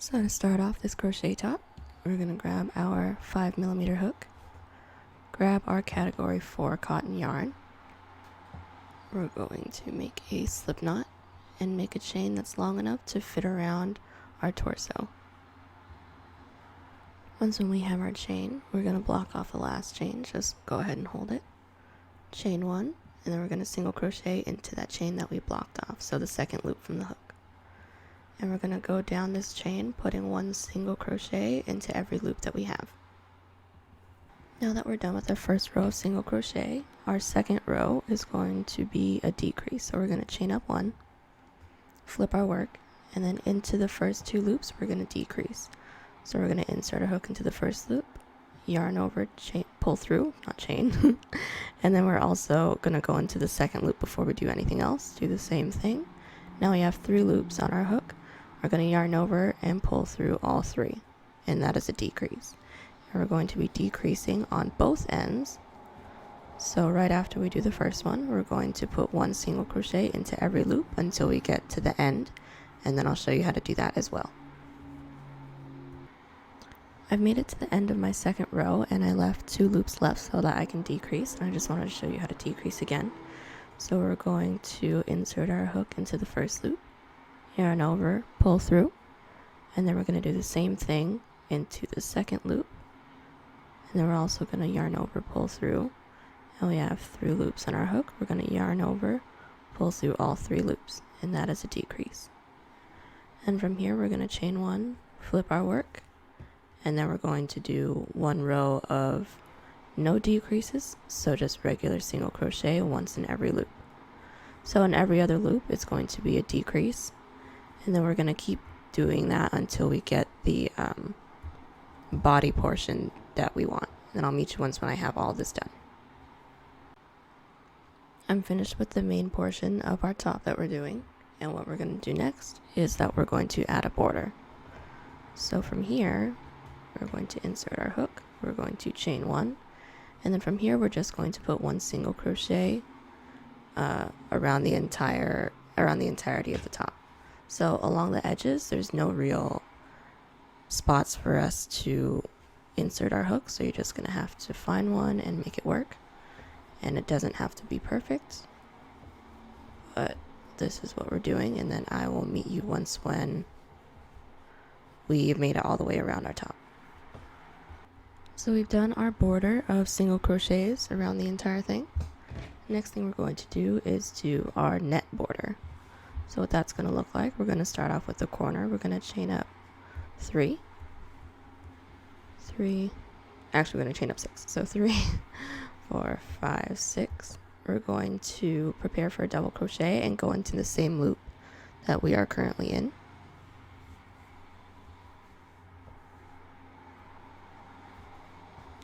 So to start off this crochet top, we're going to grab our 5mm hook, grab our category 4 cotton yarn. We're going to make a slip knot and make a chain that's long enough to fit around our torso. Once when we have our chain, we're going to block off the last chain. Just go ahead and hold it. Chain 1, and then we're going to single crochet into that chain that we blocked off, so the second loop from the hook. And we're going to go down this chain, putting one single crochet into every loop that we have. Now that we're done with our first row of single crochet, our second row is going to be a decrease. So we're going to chain up one, flip our work, and then into the first two loops we're going to decrease. So we're going to insert our hook into the first loop, yarn over, chain, pull through, not chain, and then we're also going to go into the second loop before we do anything else. Do the same thing. Now we have 3 loops on our hook. We're going to yarn over and pull through all 3, and that is a decrease. And we're going to be decreasing on both ends. So right after we do the first one, we're going to put one single crochet into every loop until we get to the end, and then I'll show you how to do that as well. I've made it to the end of my second row, and I left 2 loops left so that I can decrease, and I just wanted to show you how to decrease again. So we're going to insert our hook into the first loop, yarn over, pull through, and then we're going to do the same thing into the second loop, and then we're also going to yarn over, pull through, and we have 3 loops on our hook. We're going to yarn over, pull through all 3 loops, and that is a decrease. And from here we're going to chain 1, flip our work, and then we're going to do 1 row of no decreases, so just regular single crochet once in every loop. So in every other loop it's going to be a decrease, and then we're going to keep doing that until we get the body portion that we want. And then I'll meet you once when I have all this done. I'm finished with the main portion of our top that we're doing, and what we're going to do next is that we're going to add a border. So from here we're going to insert our hook, we're going to chain 1, and then from here we're just going to put 1 single crochet around the entirety of the top. So along the edges there's no real spots for us to insert our hook, so you're just going to have to find one and make it work. And it doesn't have to be perfect, but this is what we're doing, and then I will meet you once when we've made it all the way around our top. So we've done our border of single crochets around the entire thing. Next thing we're going to do is do our net border. So what that's going to look like, we're going to start off with the corner. We're going to chain up 3, actually we're going to chain up 6, so 3, 4, 5, 6. We're going to prepare for a double crochet and go into the same loop that we are currently in.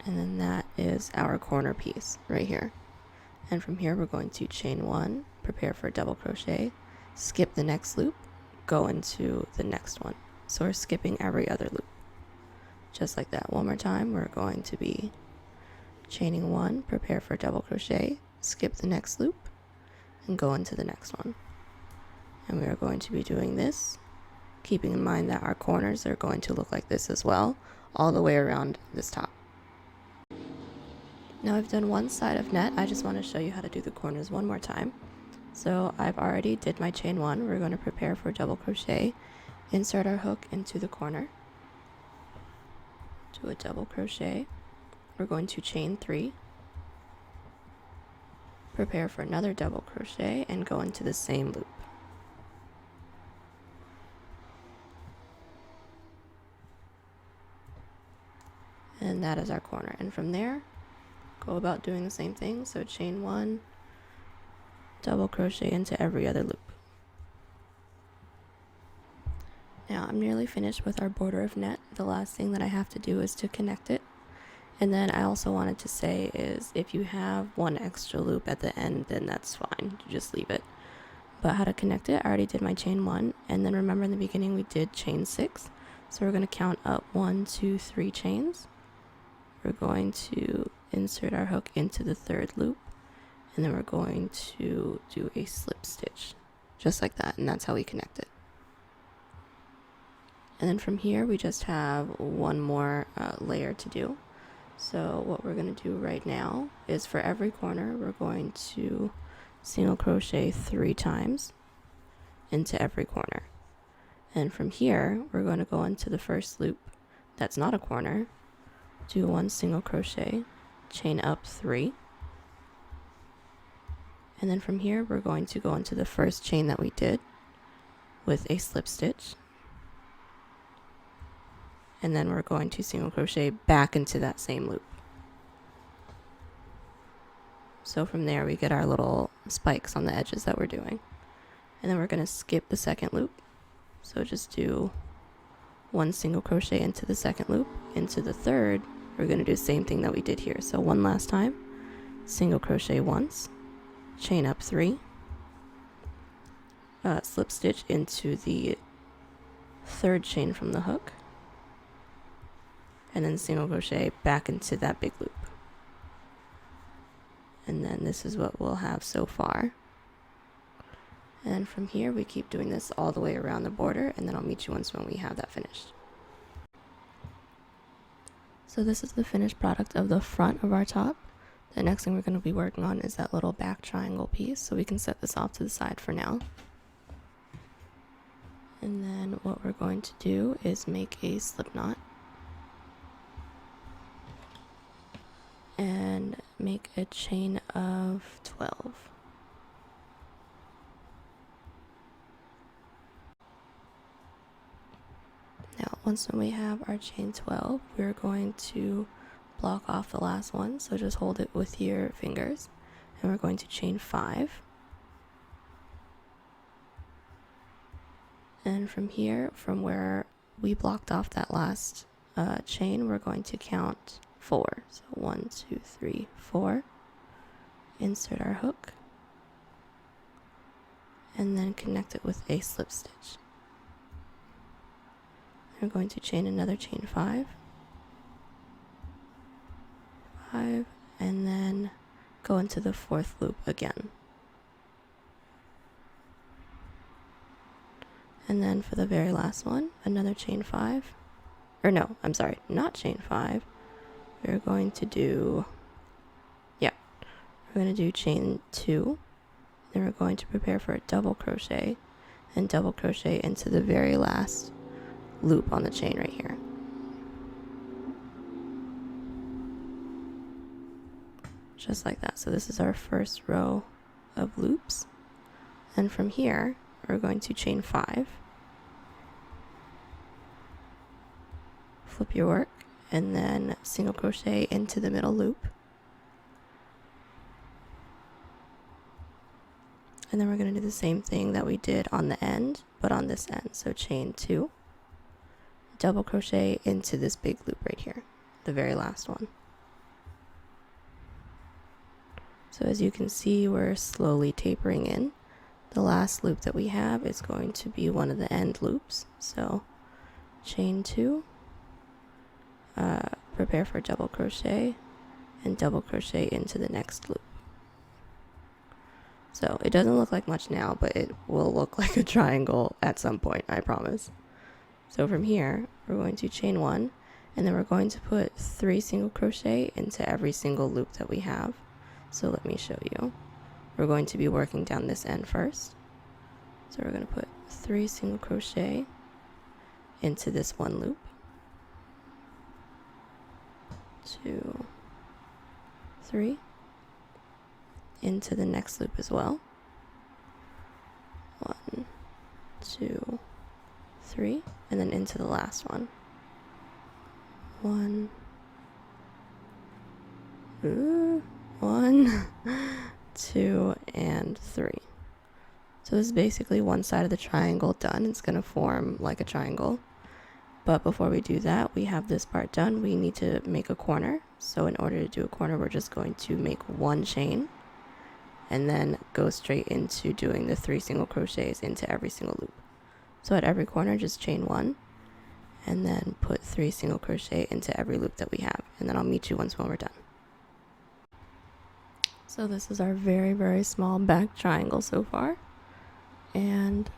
And then that is our corner piece right here. And from here we're going to chain 1, prepare for a double crochet, skip the next loop, go into the next one. So we're skipping every other loop. Just like that. One more time, we're going to be chaining 1, prepare for a double crochet, skip the next loop, and go into the next one. And we are going to be doing this, keeping in mind that our corners are going to look like this as well, all the way around this top. Now I've done one side of net. I just want to show you how to do the corners one more time. So I've already did my chain 1. We're going to prepare for a double crochet, insert our hook into the corner, do a double crochet. We're going to chain 3, prepare for another double crochet, and go into the same loop. And that is our corner. And from there, go about doing the same thing. So chain 1, double crochet into every other loop. Now I'm nearly finished with our border of net. The last thing that I have to do is to connect it. And then I also wanted to say is if you have 1 extra loop at the end, then that's fine, you just leave it. But how to connect it, I already did my chain 1, and then remember in the beginning we did chain 6. So we're going to count up 1, 2, 3 chains. We're going to insert our hook into the 3rd loop, and then we're going to do a slip stitch just like that, and that's how we connect it. And then from here we just have one more layer to do. So what we're going to do right now is for every corner we're going to single crochet 3 times into every corner. And from here we're going to go into the first loop that's not a corner, do 1 single crochet, chain up 3, and then from here we're going to go into the first chain that we did with a slip stitch, and then we're going to single crochet back into that same loop. So from there we get our little spikes on the edges that we're doing, and then we're going to skip the second loop. So just do 1 single crochet into the second loop. Into the third we're going to do the same thing that we did here. So one last time, single crochet once, chain up 3, slip stitch into the third chain from the hook, and then single crochet back into that big loop. And then this is what we'll have so far. And from here we keep doing this all the way around the border, and then I'll meet you once when we have that finished. So this is the finished product of the front of our top. The next thing we're going to be working on is that little back triangle piece, so we can set this off to the side for now. And then what we're going to do is make a slip knot and make a chain of 12. Now once we have our chain 12, we're going to block off the last one, so just hold it with your fingers, and we're going to chain 5. And from here, from where we blocked off that last chain, we're going to count 4. So 1, 2, 3, 4. Insert our hook, and then connect it with a slip stitch. We're going to chain another chain 5, and then go into the 4th loop again. And then for the very last one, another chain 5, or no, I'm sorry, not chain 5. We're going to do, we're going to do chain 2, then we're going to prepare for a double crochet, and double crochet into the very last loop on the chain right here. Just like that. So this is our first row of loops, and from here we're going to chain 5, flip your work, and then single crochet into the middle loop, and then we're going to do the same thing that we did on the end but on this end. So chain 2, double crochet into this big loop right here, the very last one. So as you can see, we're slowly tapering in. The last loop that we have is going to be one of the end loops. So chain 2, prepare for double crochet, and double crochet into the next loop. So it doesn't look like much now, but it will look like a triangle at some point, I promise. So from here, we're going to chain 1, and then we're going to put 3 single crochet into every single loop that we have. So let me show you. We're going to be working down this end first. So we're going to put 3 single crochet into this one loop, 2, 3, into the next loop as well, 1, 2, 3, and then into the last one, 1, 2, and 3. So this is basically one side of the triangle done. It's going to form like a triangle. But before we do that, we have this part done. We need to make a corner. So in order to do a corner, we're just going to make 1 chain and then go straight into doing the 3 single crochets into every single loop. So at every corner, just chain 1 and then put 3 single crochet into every loop that we have. And then I'll meet you once when we're done. So this is our very, very small back triangle so far. And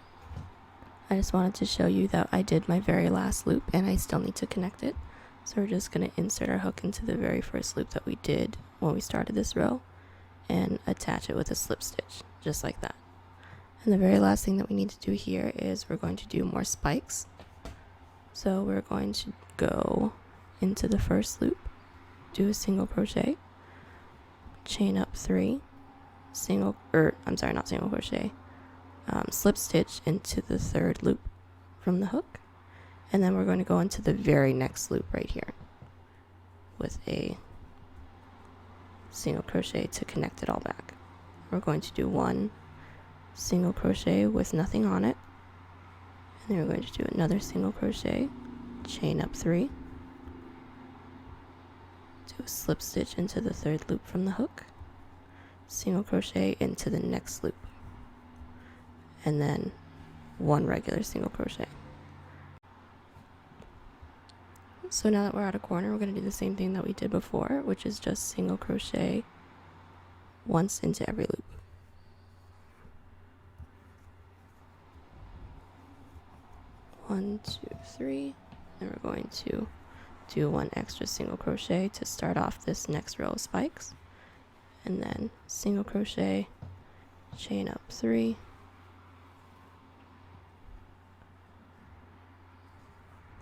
I just wanted to show you that I did my very last loop and I still need to connect it. So we're just going to insert our hook into the very first loop that we did when we started this row and attach it with a slip stitch, just like that. And the very last thing that we need to do here is we're going to do more spikes. So we're going to go into the first loop, do a single crochet, chain up 3, slip stitch into the third loop from the hook, and then we're going to go into the very next loop right here with a single crochet to connect it all back. We're going to do 1 single crochet with nothing on it, and then we're going to do another single crochet, chain up 3, do a slip stitch into the third loop from the hook, single crochet into the next loop, and then 1 regular single crochet. So now that we're at a corner, we're going to do the same thing that we did before, which is just single crochet once into every loop. One, 2, 3, and we're going to do 1 extra single crochet to start off this next row of spikes, and then single crochet, chain up 3,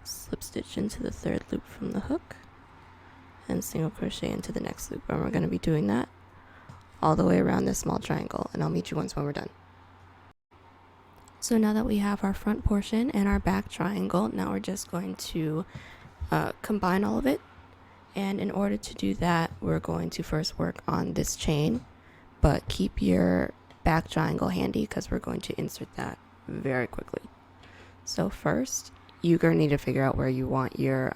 slip stitch into the third loop from the hook, and single crochet into the next loop. And we're going to be doing that all the way around this small triangle, and I'll meet you once when we're done. So now that we have our front portion and our back triangle, now we're just going to combine all of it. And in order to do that, we're going to first work on this chain, but keep your back triangle handy because we're going to insert that very quickly. So first, you're going to need to figure out where you want your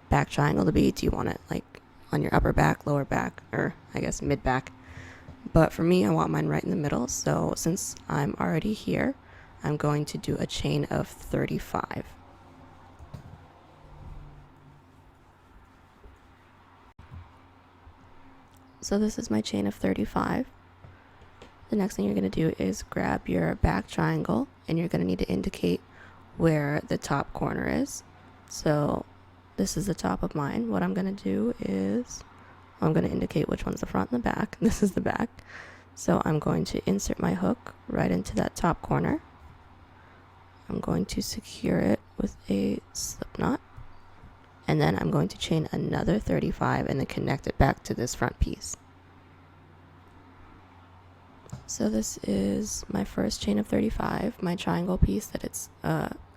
back triangle to be. Do you want it like on your upper back, lower back, or I guess mid back? But for me, I want mine right in the middle. So since I'm already here, I'm going to do a chain of 35. So this is my chain of 35. The next thing you're going to do is grab your back triangle, and you're going to need to indicate where the top corner is. So this is the top of mine. What I'm going to do is I'm going to indicate which one's the front and the back. This is the back. So I'm going to insert my hook right into that top corner. I'm going to secure it with a slip knot, and then I'm going to chain another 35 and then connect it back to this front piece. So this is my first chain of 35, my triangle piece that it's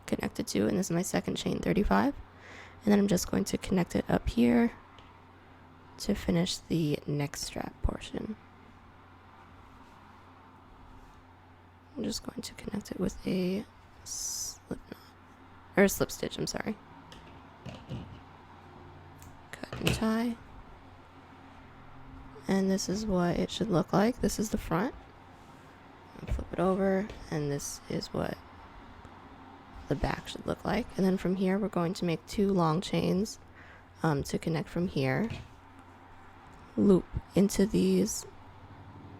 connected to, and this is my second chain 35. And then I'm just going to connect it up here to finish the neck strap portion. I'm just going to connect it with a slip knot, or a slip stitch, I'm sorry. Cut and tie. And this is what it should look like. This is the front. Flip it over, and this is what the back should look like. And then from here, we're going to make 2 long chains to connect from here, loop into these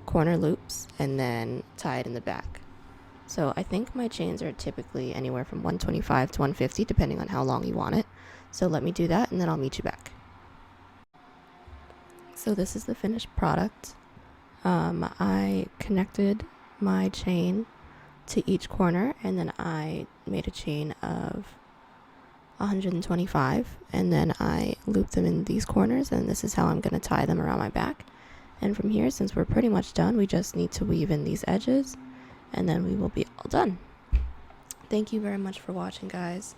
corner loops, and then tie it in the back. So I think my chains are typically anywhere from 125 to 150 depending on how long you want it. So let me do that, and then I'll meet you back. So this is the finished product. I connected my chain to each corner, and then I made a chain of 125, and then I looped them in these corners, and this is how I'm going to tie them around my back. And from here, since we're pretty much done, we just need to weave in these edges, and then we will be all done. Thank you very much for watching, guys.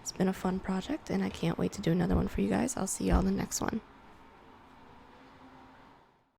It's been a fun project, and I can't wait to do another one for you guys. I'll see y'all in the next one.